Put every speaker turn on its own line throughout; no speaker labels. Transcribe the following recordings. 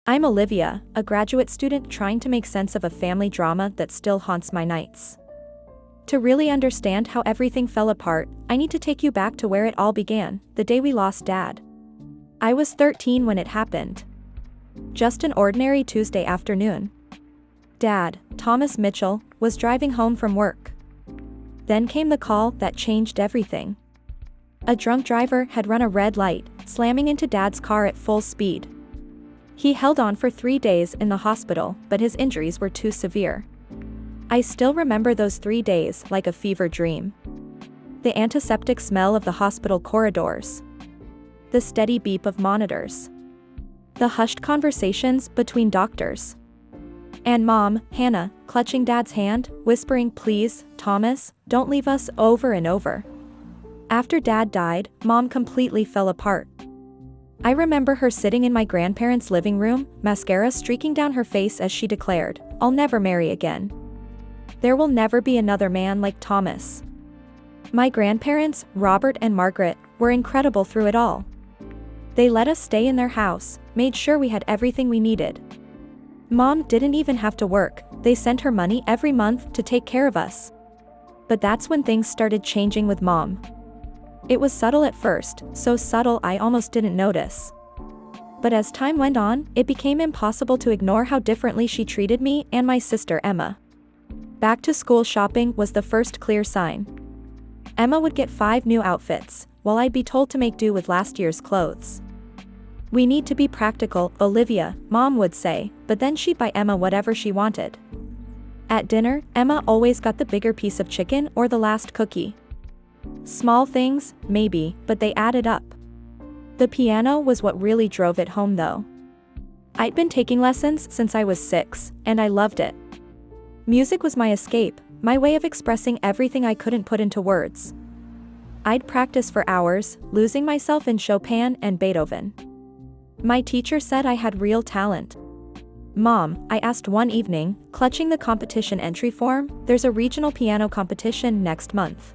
I'm Olivia, a graduate student trying to make sense of a family drama that still haunts my nights. To really understand how everything fell apart, I need to take you back to where it all began, the day we lost Dad. I was 13 when it happened. Just an ordinary Tuesday afternoon. Dad, Thomas Mitchell, was driving home from work. Then came the call that changed everything. A drunk driver had run a red light, slamming into Dad's car at full speed. He held on for 3 days in the hospital, but his injuries were too severe. I still remember those 3 days like a fever dream. The antiseptic smell of the hospital corridors. The steady beep of monitors. The hushed conversations between doctors. And Mom, Hannah, clutching Dad's hand, whispering, "Please, Thomas, don't leave us," over and over. After Dad died, Mom completely fell apart. I remember her sitting in my grandparents' living room, mascara streaking down her face as she declared, "I'll never marry again. There will never be another man like Thomas." My grandparents, Robert and Margaret, were incredible through it all. They let us stay in their house, made sure we had everything we needed. Mom didn't even have to work, they sent her money every month to take care of us. But that's when things started changing with Mom. It was subtle at first, so subtle I almost didn't notice. But as time went on, it became impossible to ignore how differently she treated me and my sister Emma. Back to school shopping was the first clear sign. Emma would get 5 new outfits, while I'd be told to make do with last year's clothes. "We need to be practical, Olivia," Mom would say, but then she'd buy Emma whatever she wanted. At dinner, Emma always got the bigger piece of chicken or the last cookie. Small things, maybe, but they added up. The piano was what really drove it home though. I'd been taking lessons since I was 6, and I loved it. Music was my escape, my way of expressing everything I couldn't put into words. I'd practice for hours, losing myself in Chopin and Beethoven. My teacher said I had real talent. "Mom," I asked one evening, clutching the competition entry form, "there's a regional piano competition next month.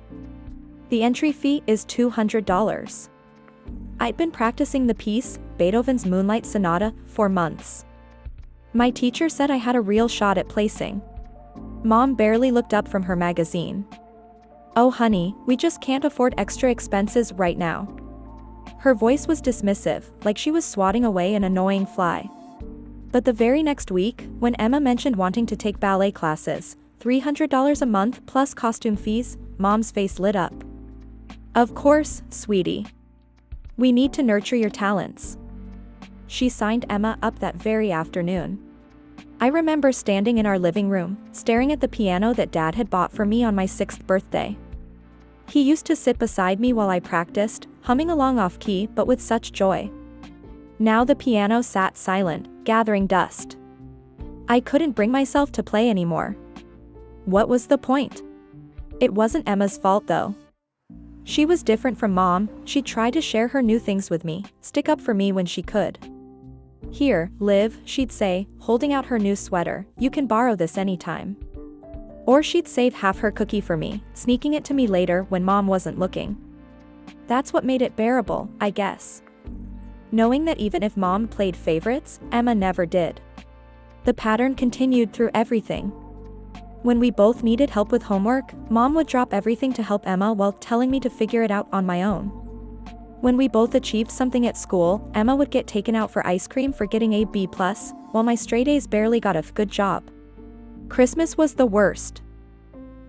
The entry fee is $200. I'd been practicing the piece, Beethoven's Moonlight Sonata, for months. My teacher said I had a real shot at placing. Mom barely looked up from her magazine. "Oh honey, we just can't afford extra expenses right now." Her voice was dismissive, like she was swatting away an annoying fly. But the very next week, when Emma mentioned wanting to take ballet classes, $300 a month plus costume fees, Mom's face lit up. "Of course, sweetie. We need to nurture your talents." She signed Emma up that very afternoon. I remember standing in our living room, staring at the piano that Dad had bought for me on my 6th birthday. He used to sit beside me while I practiced, humming along off-key but with such joy. Now the piano sat silent, gathering dust. I couldn't bring myself to play anymore. What was the point? It wasn't Emma's fault though. She was different from Mom, she'd try to share her new things with me, stick up for me when she could. "Here, Liv," she'd say, holding out her new sweater, "you can borrow this anytime." Or she'd save half her cookie for me, sneaking it to me later when Mom wasn't looking. That's what made it bearable, I guess. Knowing that even if Mom played favorites, Emma never did. The pattern continued through everything. When we both needed help with homework, Mom would drop everything to help Emma while telling me to figure it out on my own. When we both achieved something at school, Emma would get taken out for ice cream for getting a B+, while my straight A's barely got a good job. Christmas was the worst.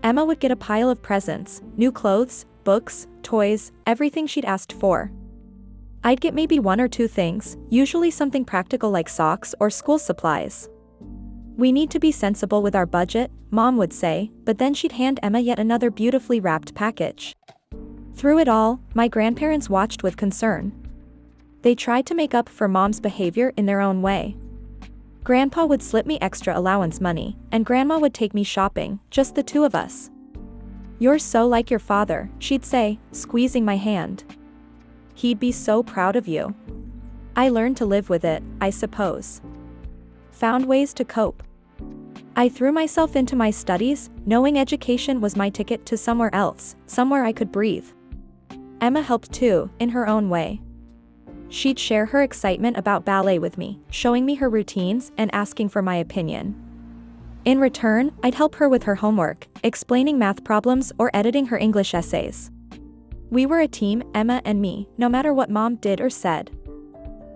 Emma would get a pile of presents, new clothes, books, toys, everything she'd asked for. I'd get maybe 1 or 2 things, usually something practical like socks or school supplies. "We need to be sensible with our budget," Mom would say, but then she'd hand Emma yet another beautifully wrapped package. Through it all, my grandparents watched with concern. They tried to make up for Mom's behavior in their own way. Grandpa would slip me extra allowance money, and Grandma would take me shopping, just the 2 of us. "You're so like your father," she'd say, squeezing my hand. "He'd be so proud of you." I learned to live with it, I suppose. Found ways to cope. I threw myself into my studies, knowing education was my ticket to somewhere else, somewhere I could breathe. Emma helped too, in her own way. She'd share her excitement about ballet with me, showing me her routines and asking for my opinion. In return, I'd help her with her homework, explaining math problems or editing her English essays. We were a team, Emma and me, no matter what Mom did or said.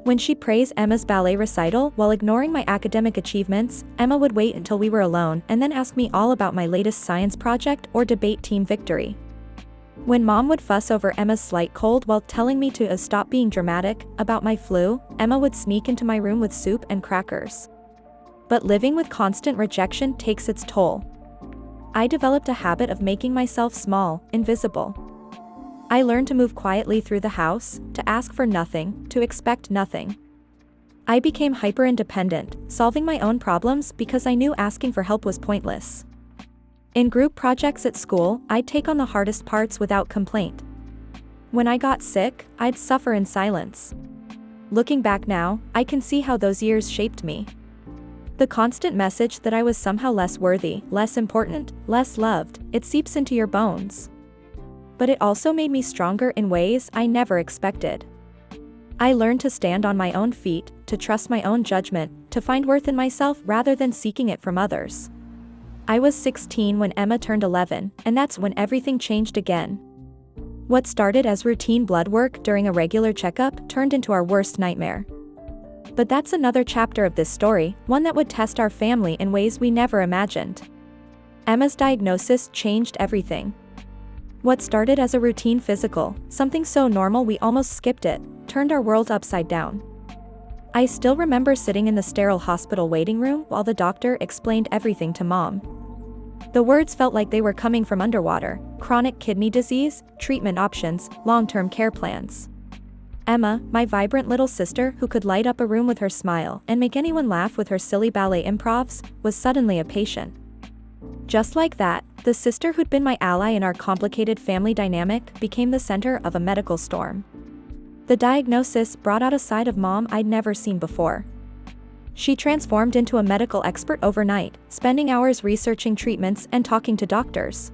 When she'd praise Emma's ballet recital while ignoring my academic achievements, Emma would wait until we were alone and then ask me all about my latest science project or debate team victory. When Mom would fuss over Emma's slight cold while telling me to stop being dramatic about my flu, Emma would sneak into my room with soup and crackers. But living with constant rejection takes its toll. I developed a habit of making myself small, invisible. I learned to move quietly through the house, to ask for nothing, to expect nothing. I became hyper-independent, solving my own problems because I knew asking for help was pointless. In group projects at school, I'd take on the hardest parts without complaint. When I got sick, I'd suffer in silence. Looking back now, I can see how those years shaped me. The constant message that I was somehow less worthy, less important, less loved, it seeps into your bones. But it also made me stronger in ways I never expected. I learned to stand on my own feet, to trust my own judgment, to find worth in myself rather than seeking it from others. I was 16 when Emma turned 11, and that's when everything changed again. What started as routine blood work during a regular checkup turned into our worst nightmare. But that's another chapter of this story, one that would test our family in ways we never imagined. Emma's diagnosis changed everything. What started as a routine physical, something so normal we almost skipped it, turned our world upside down. I still remember sitting in the sterile hospital waiting room while the doctor explained everything to Mom. The words felt like they were coming from underwater: chronic kidney disease, treatment options, long-term care plans. Emma, my vibrant little sister who could light up a room with her smile and make anyone laugh with her silly ballet improvs, was suddenly a patient. Just like that, the sister who'd been my ally in our complicated family dynamic became the center of a medical storm. The diagnosis brought out a side of Mom I'd never seen before. She transformed into a medical expert overnight, spending hours researching treatments and talking to doctors.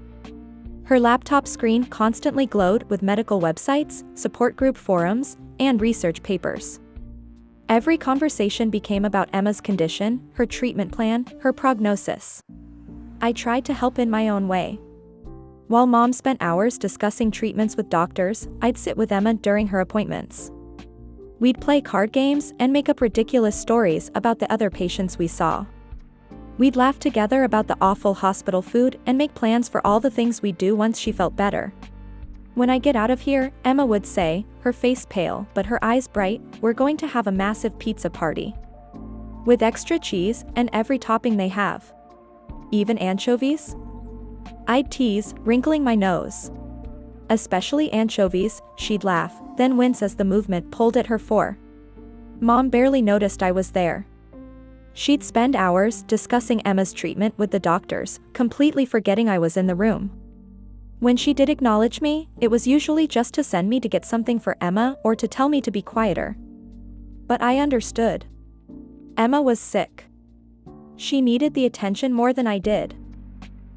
Her laptop screen constantly glowed with medical websites, support group forums, and research papers. Every conversation became about Emma's condition, her treatment plan, her prognosis. I tried to help in my own way. While Mom spent hours discussing treatments with doctors, I'd sit with Emma during her appointments. We'd play card games and make up ridiculous stories about the other patients we saw. We'd laugh together about the awful hospital food and make plans for all the things we'd do once she felt better. "When I get out of here," Emma would say, her face pale but her eyes bright, "we're going to have a massive pizza party. With extra cheese and every topping they have. Even anchovies?" I'd tease, wrinkling my nose. "Especially anchovies," she'd laugh, then wince as the movement pulled at her fore. Mom barely noticed I was there. She'd spend hours discussing Emma's treatment with the doctors, completely forgetting I was in the room. When she did acknowledge me, it was usually just to send me to get something for Emma or to tell me to be quieter. But I understood. Emma was sick. She needed the attention more than I did.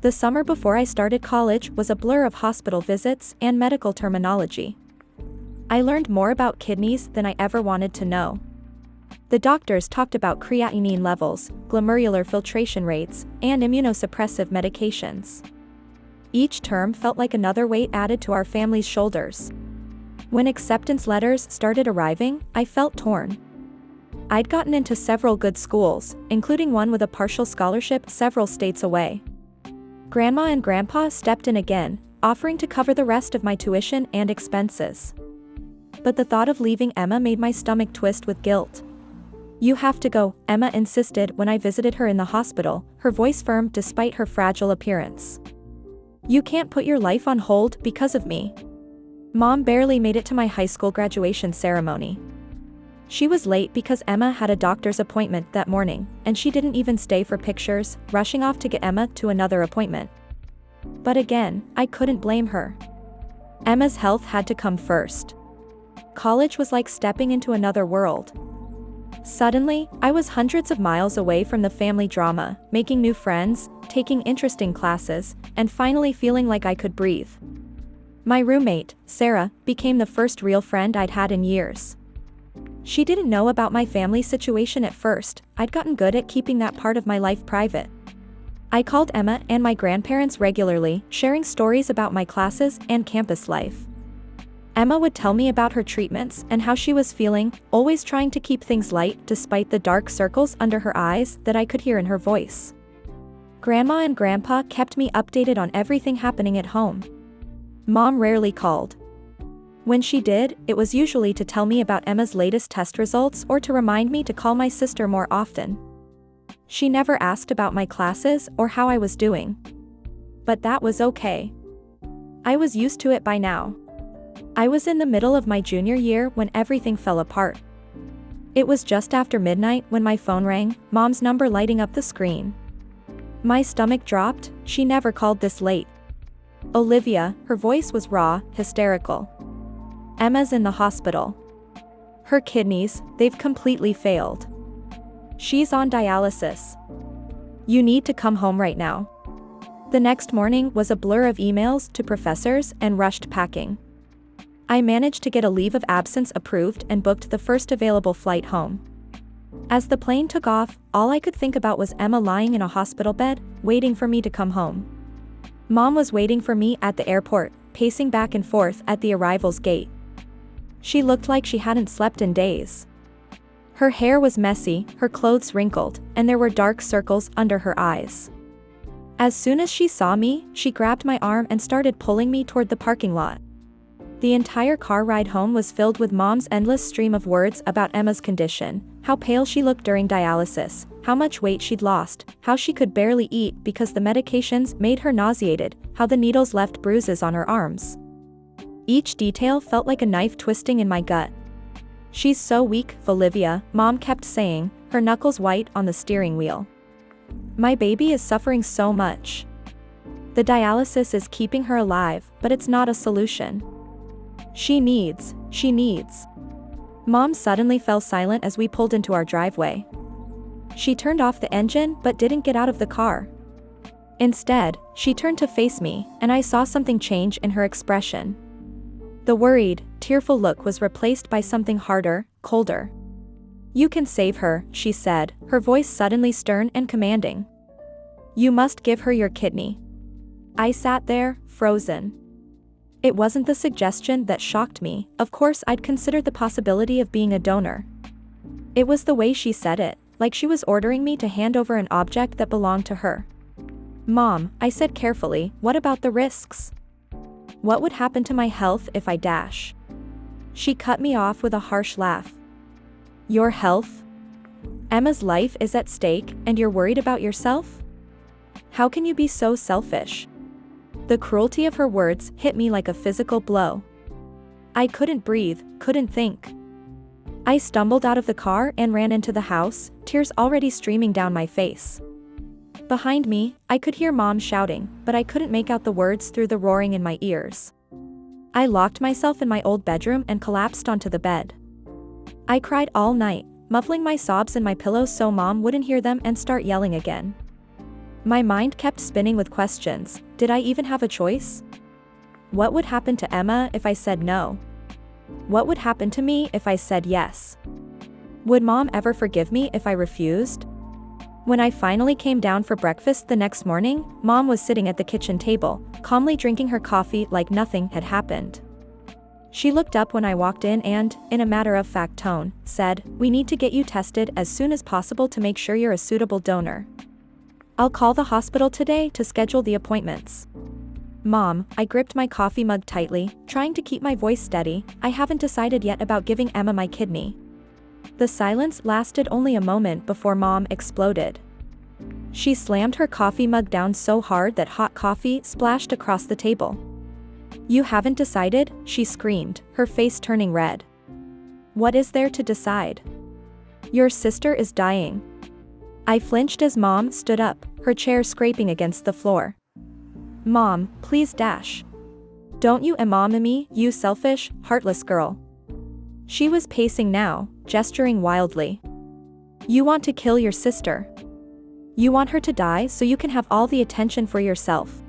The summer before I started college was a blur of hospital visits and medical terminology. I learned more about kidneys than I ever wanted to know. The doctors talked about creatinine levels, glomerular filtration rates, and immunosuppressive medications. Each term felt like another weight added to our family's shoulders. When acceptance letters started arriving, I felt torn. I'd gotten into several good schools, including one with a partial scholarship several states away. Grandma and Grandpa stepped in again, offering to cover the rest of my tuition and expenses. But the thought of leaving Emma made my stomach twist with guilt. "You have to go," Emma insisted when I visited her in the hospital, her voice firm despite her fragile appearance. "You can't put your life on hold because of me." Mom barely made it to my high school graduation ceremony. She was late because Emma had a doctor's appointment that morning, and she didn't even stay for pictures, rushing off to get Emma to another appointment. But again, I couldn't blame her. Emma's health had to come first. College was like stepping into another world. Suddenly, I was hundreds of miles away from the family drama, making new friends, taking interesting classes, and finally feeling like I could breathe. My roommate, Sarah, became the first real friend I'd had in years. She didn't know about my family situation at first. I'd gotten good at keeping that part of my life private. I called Emma and my grandparents regularly, sharing stories about my classes and campus life. Emma would tell me about her treatments and how she was feeling, always trying to keep things light despite the dark circles under her eyes that I could hear in her voice. Grandma and Grandpa kept me updated on everything happening at home. Mom rarely called. When she did, it was usually to tell me about Emma's latest test results or to remind me to call my sister more often. She never asked about my classes or how I was doing. But that was okay. I was used to it by now. I was in the middle of my junior year when everything fell apart. It was just after midnight when my phone rang, Mom's number lighting up the screen. My stomach dropped. She never called this late. Olivia, her voice was raw, hysterical. Emma's in the hospital. Her kidneys, they've completely failed. She's on dialysis. You need to come home right now. The next morning was a blur of emails to professors and rushed packing. I managed to get a leave of absence approved and booked the first available flight home. As the plane took off, all I could think about was Emma lying in a hospital bed, waiting for me to come home. Mom was waiting for me at the airport, pacing back and forth at the arrivals gate. She looked like she hadn't slept in days. Her hair was messy, her clothes wrinkled, and there were dark circles under her eyes. As soon as she saw me, she grabbed my arm and started pulling me toward the parking lot. The entire car ride home was filled with Mom's endless stream of words about Emma's condition, how pale she looked during dialysis, how much weight she'd lost, how she could barely eat because the medications made her nauseated, how the needles left bruises on her arms. Each detail felt like a knife twisting in my gut. She's so weak, Olivia, Mom kept saying, her knuckles white on the steering wheel. My baby is suffering so much. The dialysis is keeping her alive, but it's not a solution. She needs. Mom suddenly fell silent as we pulled into our driveway. She turned off the engine but didn't get out of the car. Instead, she turned to face me, and I saw something change in her expression. The worried, tearful look was replaced by something harder, colder. You can save her, she said, her voice suddenly stern and commanding. You must give her your kidney. I sat there, frozen. It wasn't the suggestion that shocked me, of course I'd considered the possibility of being a donor. It was the way she said it, like she was ordering me to hand over an object that belonged to her. Mom, I said carefully, what about the risks? What would happen to my health if I dash? She cut me off with a harsh laugh. Your health? Emma's life is at stake, and you're worried about yourself? How can you be so selfish? The cruelty of her words hit me like a physical blow. I couldn't breathe, couldn't think. I stumbled out of the car and ran into the house, tears already streaming down my face. Behind me, I could hear Mom shouting, but I couldn't make out the words through the roaring in my ears. I locked myself in my old bedroom and collapsed onto the bed. I cried all night, muffling my sobs in my pillow so Mom wouldn't hear them and start yelling again. My mind kept spinning with questions. Did I even have a choice? What would happen to Emma if I said no? What would happen to me if I said yes? Would Mom ever forgive me if I refused? When I finally came down for breakfast the next morning, Mom was sitting at the kitchen table, calmly drinking her coffee like nothing had happened. She looked up when I walked in and, in a matter-of-fact tone, said, "We need to get you tested as soon as possible to make sure you're a suitable donor. I'll call the hospital today to schedule the appointments." Mom, I gripped my coffee mug tightly, trying to keep my voice steady. I haven't decided yet about giving Emma my kidney. The silence lasted only a moment before Mom exploded. She slammed her coffee mug down so hard that hot coffee splashed across the table. You haven't decided? She screamed, her face turning red. What is there to decide? Your sister is dying. I flinched as Mom stood up, her chair scraping against the floor. Mom, please dash. Don't you mom me, you selfish, heartless girl. She was pacing now, gesturing wildly. You want to kill your sister. You want her to die so you can have all the attention for yourself.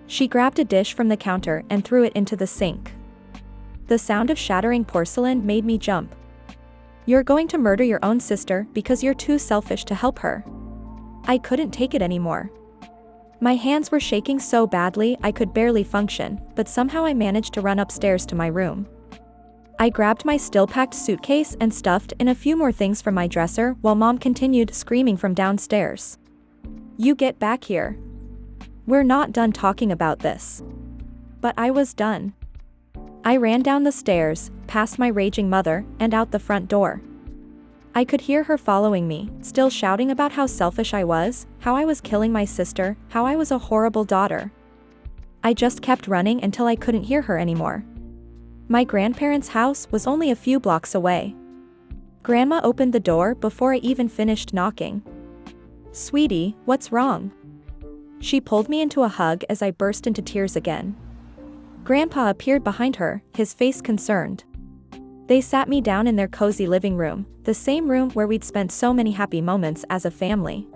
She grabbed a dish from the counter and threw it into the sink. The sound of shattering porcelain made me jump. You're going to murder your own sister because you're too selfish to help her. I couldn't take it anymore. My hands were shaking so badly I could barely function, but somehow I managed to run upstairs to my room. I grabbed my still-packed suitcase and stuffed in a few more things from my dresser while Mom continued screaming from downstairs. You get back here. We're not done talking about this. But I was done. I ran down the stairs, past my raging mother, and out the front door. I could hear her following me, still shouting about how selfish I was, how I was killing my sister, how I was a horrible daughter. I just kept running until I couldn't hear her anymore. My grandparents' house was only a few blocks away. Grandma opened the door before I even finished knocking. Sweetie, what's wrong? She pulled me into a hug as I burst into tears again. Grandpa appeared behind her, his face concerned. They sat me down in their cozy living room, the same room where we'd spent so many happy moments as a family.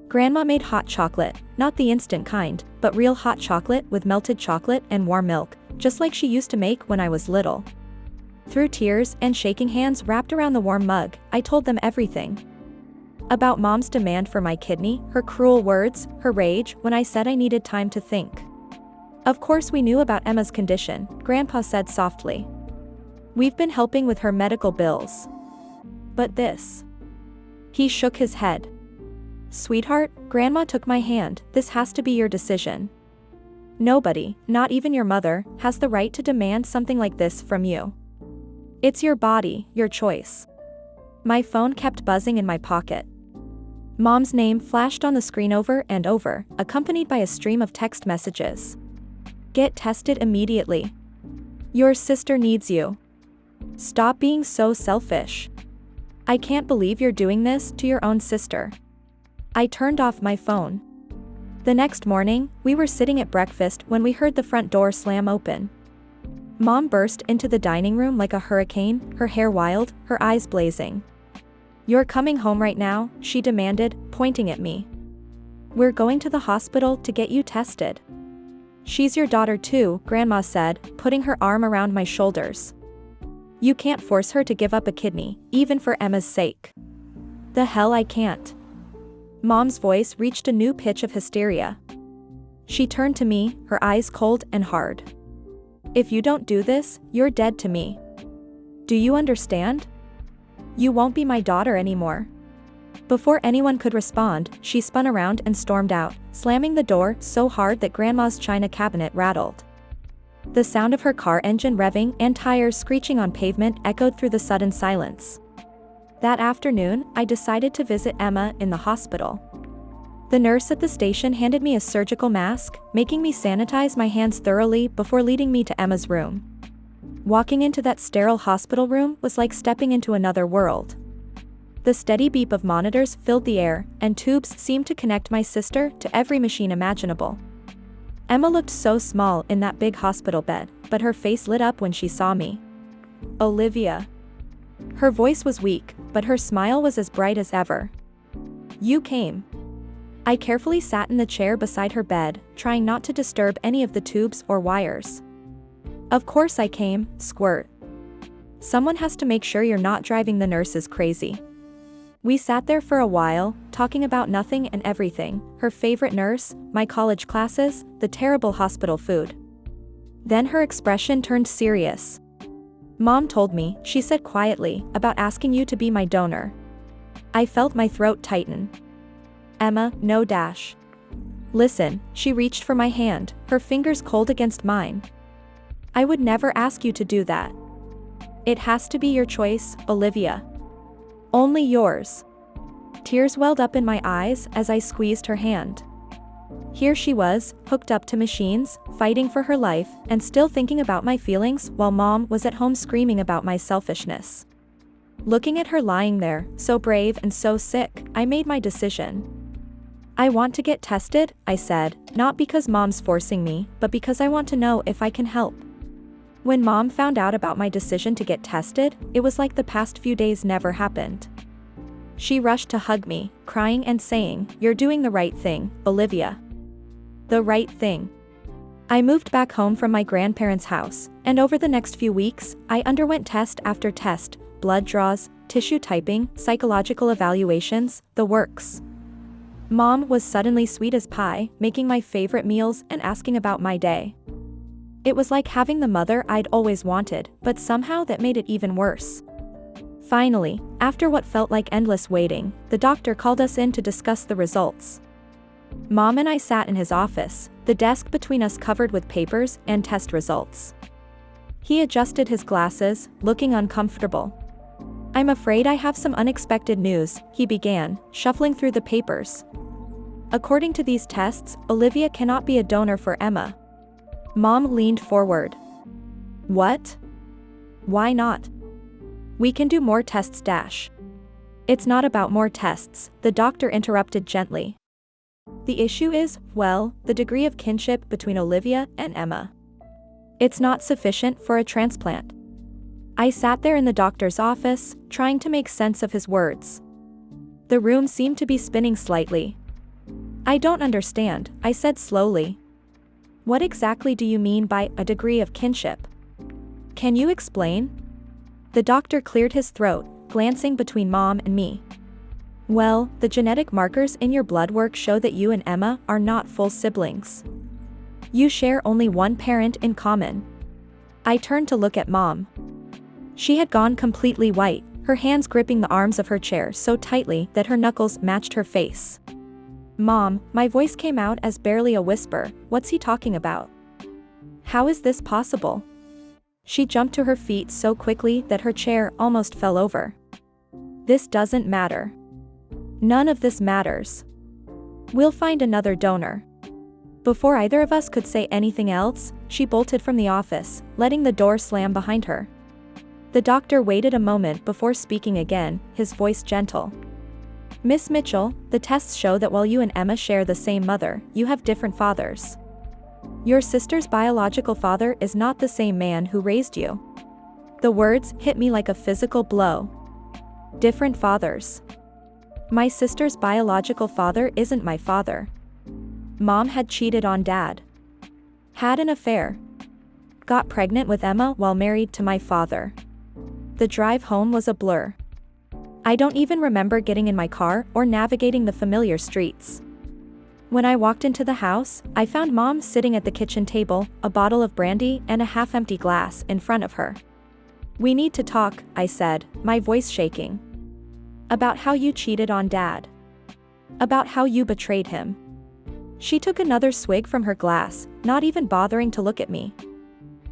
Grandma made hot chocolate, not the instant kind, but real hot chocolate with melted chocolate and warm milk, just like she used to make when I was little. Through tears and shaking hands wrapped around the warm mug, I told them everything. About Mom's demand for my kidney, her cruel words, her rage when I said I needed time to think. Of course we knew about Emma's condition, Grandpa said softly. We've been helping with her medical bills. But this. He shook his head. Sweetheart, Grandma took my hand, this has to be your decision. Nobody, not even your mother, has the right to demand something like this from you. It's your body, your choice. My phone kept buzzing in my pocket. Mom's name flashed on the screen over and over, accompanied by a stream of text messages. Get tested immediately. Your sister needs you. Stop being so selfish. I can't believe you're doing this to your own sister. I turned off my phone. The next morning, we were sitting at breakfast when we heard the front door slam open. Mom burst into the dining room like a hurricane, her hair wild, her eyes blazing. You're coming home right now, she demanded, pointing at me. We're going to the hospital to get you tested. She's your daughter too, Grandma said, putting her arm around my shoulders. You can't force her to give up a kidney, even for Emma's sake. The hell I can't. Mom's voice reached a new pitch of hysteria. She turned to me, her eyes cold and hard. If you don't do this, you're dead to me. Do you understand? You won't be my daughter anymore. Before anyone could respond, she spun around and stormed out, slamming the door so hard that Grandma's china cabinet rattled. The sound of her car engine revving and tires screeching on pavement echoed through the sudden silence. That afternoon, I decided to visit Emma in the hospital. The nurse at the station handed me a surgical mask, making me sanitize my hands thoroughly before leading me to Emma's room. Walking into that sterile hospital room was like stepping into another world. The steady beep of monitors filled the air, and tubes seemed to connect my sister to every machine imaginable. Emma looked so small in that big hospital bed, but her face lit up when she saw me. Olivia. Her voice was weak, but her smile was as bright as ever. You came. I carefully sat in the chair beside her bed, trying not to disturb any of the tubes or wires. Of course I came, squirt. Someone has to make sure you're not driving the nurses crazy. We sat there for a while, talking about nothing and everything, her favorite nurse, my college classes, the terrible hospital food. Then her expression turned serious. Mom told me, she said quietly, about asking you to be my donor. I felt my throat tighten. Emma, no dash. Listen, she reached for my hand, her fingers cold against mine. I would never ask you to do that. It has to be your choice, Olivia. Only yours. Tears welled up in my eyes as I squeezed her hand. Here she was, hooked up to machines, fighting for her life, and still thinking about my feelings while Mom was at home screaming about my selfishness. Looking at her lying there, so brave and so sick, I made my decision. I want to get tested, I said, not because Mom's forcing me, but because I want to know if I can help. When Mom found out about my decision to get tested, it was like the past few days never happened. She rushed to hug me, crying and saying, "You're doing the right thing, Olivia." The right thing. I moved back home from my grandparents' house, and over the next few weeks, I underwent test after test, blood draws, tissue typing, psychological evaluations, the works. Mom was suddenly sweet as pie, making my favorite meals and asking about my day. It was like having the mother I'd always wanted, but somehow that made it even worse. Finally, after what felt like endless waiting, the doctor called us in to discuss the results. Mom and I sat in his office, the desk between us covered with papers and test results. He adjusted his glasses, looking uncomfortable. "I'm afraid I have some unexpected news," he began, shuffling through the papers. "According to these tests, Olivia cannot be a donor for Emma." Mom leaned forward. "What? Why not?" "We can do more tests, Dash." "It's not about more tests," the doctor interrupted gently. "The issue is, well, the degree of kinship between Olivia and Emma. It's not sufficient for a transplant." I sat there in the doctor's office, trying to make sense of his words. The room seemed to be spinning slightly. "I don't understand," I said slowly. "What exactly do you mean by a degree of kinship? Can you explain?" The doctor cleared his throat, glancing between Mom and me. "Well, the genetic markers in your blood work show that you and Emma are not full siblings. You share only one parent in common." I turned to look at Mom. She had gone completely white, her hands gripping the arms of her chair so tightly that her knuckles matched her face. "Mom," my voice came out as barely a whisper, "what's he talking about? How is this possible?" She jumped to her feet so quickly that her chair almost fell over. "This doesn't matter. None of this matters. We'll find another donor." Before either of us could say anything else, she bolted from the office, letting the door slam behind her. The doctor waited a moment before speaking again, his voice gentle. "Miss Mitchell, the tests show that while you and Emma share the same mother, you have different fathers. Your sister's biological father is not the same man who raised you." The words hit me like a physical blow. Different fathers. My sister's biological father isn't my father. Mom had cheated on Dad. Had an affair. Got pregnant with Emma while married to my father. The drive home was a blur. I don't even remember getting in my car or navigating the familiar streets. When I walked into the house, I found Mom sitting at the kitchen table, a bottle of brandy and a half-empty glass in front of her. "We need to talk," I said, my voice shaking. "About how you cheated on Dad. About how you betrayed him." She took another swig from her glass, not even bothering to look at me.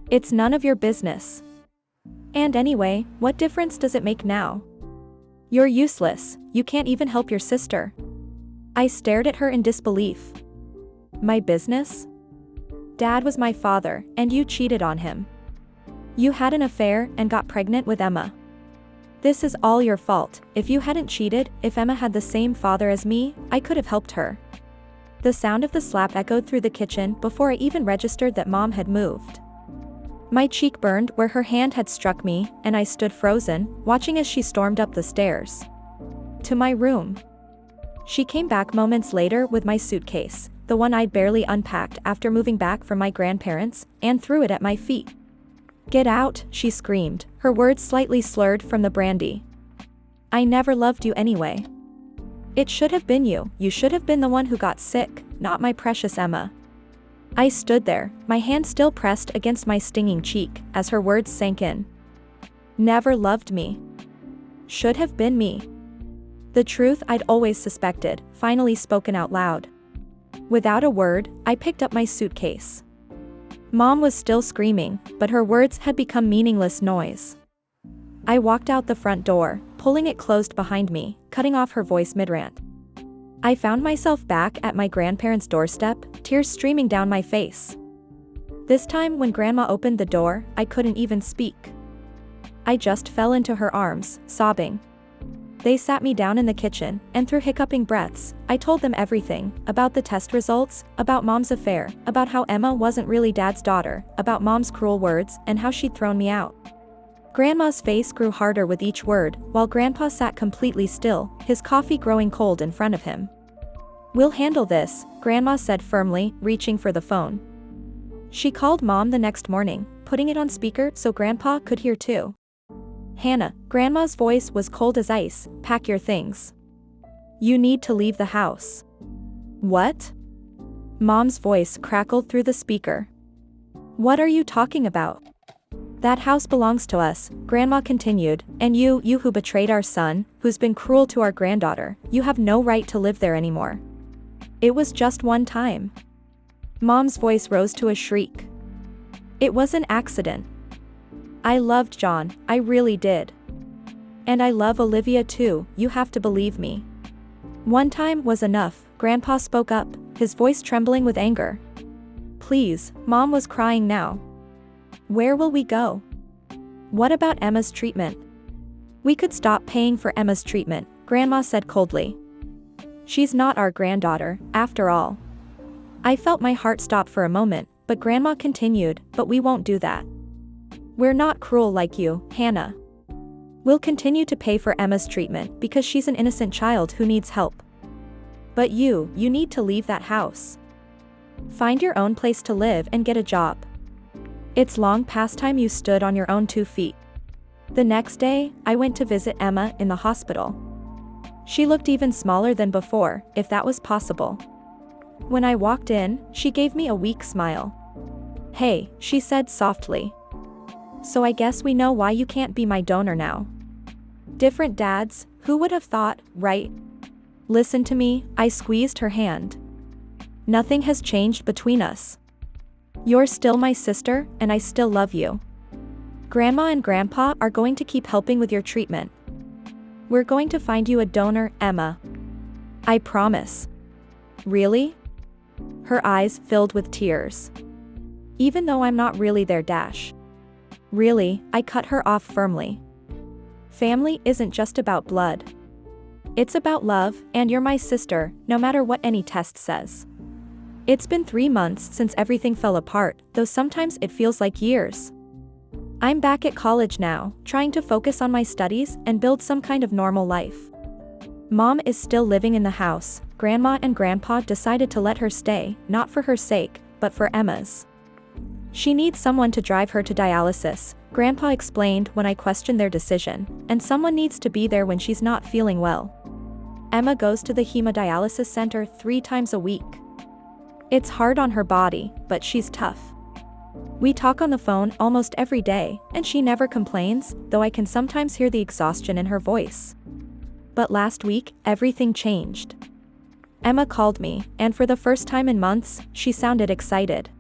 "It's none of your business. And anyway, what difference does it make now? You're useless, you can't even help your sister." I stared at her in disbelief. "My business? Dad was my father, and you cheated on him. You had an affair and got pregnant with Emma. This is all your fault. If you hadn't cheated, if Emma had the same father as me, I could have helped her." The sound of the slap echoed through the kitchen before I even registered that Mom had moved. My cheek burned where her hand had struck me, and I stood frozen, watching as she stormed up the stairs. To my room. She came back moments later with my suitcase, the one I'd barely unpacked after moving back from my grandparents, and threw it at my feet. "Get out," she screamed, her words slightly slurred from the brandy. "I never loved you anyway. It should have been you. You should have been the one who got sick, not my precious Emma." I stood there, my hand still pressed against my stinging cheek, as her words sank in. "Never loved me. Should have been me." The truth I'd always suspected, finally spoken out loud. Without a word, I picked up my suitcase. Mom was still screaming, but her words had become meaningless noise. I walked out the front door, pulling it closed behind me, cutting off her voice mid-rant. I found myself back at my grandparents' doorstep, tears streaming down my face. This time when Grandma opened the door, I couldn't even speak. I just fell into her arms, sobbing. They sat me down in the kitchen, and through hiccuping breaths, I told them everything, about the test results, about Mom's affair, about how Emma wasn't really Dad's daughter, about Mom's cruel words, and how she'd thrown me out. Grandma's face grew harder with each word, while Grandpa sat completely still, his coffee growing cold in front of him. "We'll handle this," Grandma said firmly, reaching for the phone. She called Mom the next morning, putting it on speaker so Grandpa could hear too. Hannah, Grandma's voice was cold as ice, pack your things. You need to leave the house. What? Mom's voice crackled through the speaker. What are you talking about? That house belongs to us, Grandma continued, and you who betrayed our son, who's been cruel to our granddaughter, you have no right to live there anymore. It was just one time. Mom's voice rose to a shriek. It was an accident. I loved John, I really did. And I love Olivia too, you have to believe me. One time was enough, Grandpa spoke up, his voice trembling with anger. Please, Mom was crying now. Where will we go? What about Emma's treatment? We could stop paying for Emma's treatment, Grandma said coldly. She's not our granddaughter, after all. I felt my heart stop for a moment, but Grandma continued, but we won't do that. We're not cruel like you, Hannah. We'll continue to pay for Emma's treatment because she's an innocent child who needs help. But you need to leave that house. Find your own place to live and get a job. It's long past time you stood on your own 2 feet. The next day, I went to visit Emma in the hospital. She looked even smaller than before, if that was possible. When I walked in, she gave me a weak smile. Hey, she said softly. So I guess we know why you can't be my donor now. Different dads, who would have thought, right? Listen to me, I squeezed her hand. Nothing has changed between us. You're still my sister, and I still love you. Grandma and Grandpa are going to keep helping with your treatment. We're going to find you a donor, Emma. I promise. Really? Her eyes filled with tears. Even though I'm not really their dash. Really, I cut her off firmly. Family isn't just about blood. It's about love, and you're my sister, no matter what any test says. It's been 3 months since everything fell apart, though sometimes it feels like years. I'm back at college now, trying to focus on my studies and build some kind of normal life. Mom is still living in the house. Grandma and Grandpa decided to let her stay, not for her sake, but for Emma's. She needs someone to drive her to dialysis, Grandpa explained when I questioned their decision, and someone needs to be there when she's not feeling well. Emma goes to the hemodialysis center 3 times a week. It's hard on her body, but she's tough. We talk on the phone almost every day, and she never complains, though I can sometimes hear the exhaustion in her voice. But last week, everything changed. Emma called me, and for the first time in months, she sounded excited.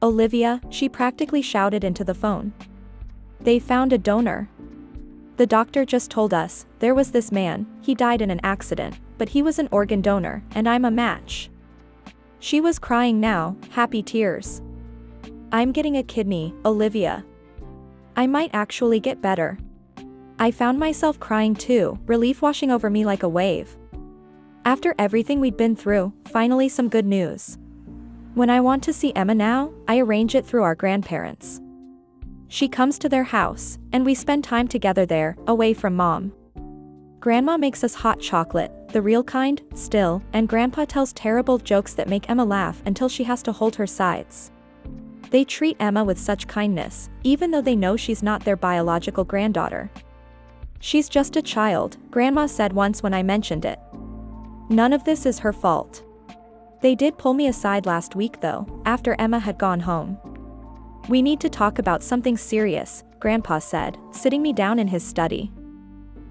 Olivia, she practically shouted into the phone. They found a donor. The doctor just told us, there was this man, he died in an accident, but he was an organ donor, and I'm a match. She was crying now, happy tears. I'm getting a kidney, Olivia. I might actually get better. I found myself crying too, relief washing over me like a wave. After everything we'd been through, finally some good news. When I want to see Emma now, I arrange it through our grandparents. She comes to their house, and we spend time together there, away from Mom. Grandma makes us hot chocolate, the real kind, still, and Grandpa tells terrible jokes that make Emma laugh until she has to hold her sides. They treat Emma with such kindness, even though they know she's not their biological granddaughter. She's just a child, Grandma said once when I mentioned it. None of this is her fault. They did pull me aside last week though, after Emma had gone home. We need to talk about something serious, Grandpa said, sitting me down in his study.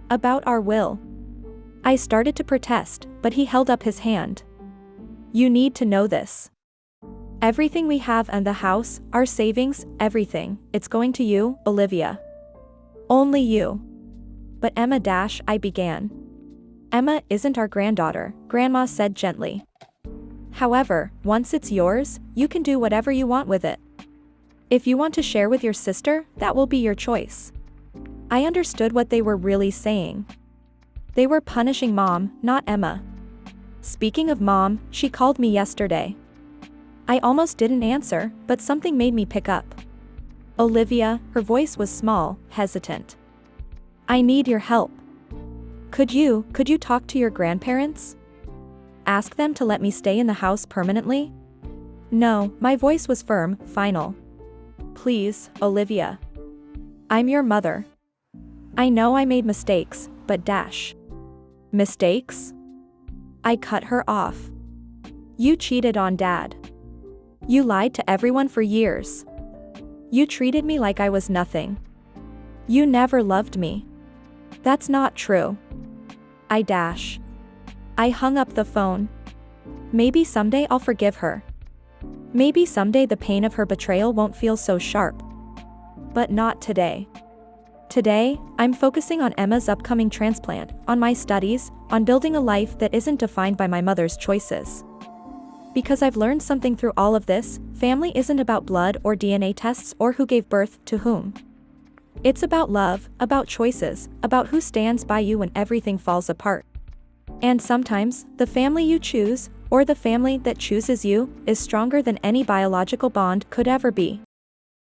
About our will. I started to protest, but he held up his hand. You need to know this. Everything we have and the house, our savings, everything, it's going to you, Olivia. Only you. But Emma I began. Emma isn't our granddaughter, Grandma said gently. However, once it's yours, you can do whatever you want with it. If you want to share with your sister, that will be your choice. I understood what they were really saying. They were punishing Mom, not Emma. Speaking of Mom, she called me yesterday. I almost didn't answer, but something made me pick up. Olivia, her voice was small, hesitant. I need your help. Could you talk to your grandparents? Ask them to let me stay in the house permanently? No, my voice was firm, final. Please, Olivia. I'm your mother. I know I made mistakes, but mistakes? I cut her off. You cheated on Dad. You lied to everyone for years. You treated me like I was nothing. You never loved me. That's not true. I hung up the phone. Maybe someday I'll forgive her. Maybe someday the pain of her betrayal won't feel so sharp. But not today. Today, I'm focusing on Emma's upcoming transplant, on my studies, on building a life that isn't defined by my mother's choices. Because I've learned something through all of this, family isn't about blood or DNA tests or who gave birth to whom. It's about love, about choices, about who stands by you when everything falls apart. And sometimes, the family you choose, or the family that chooses you, is stronger than any biological bond could ever be.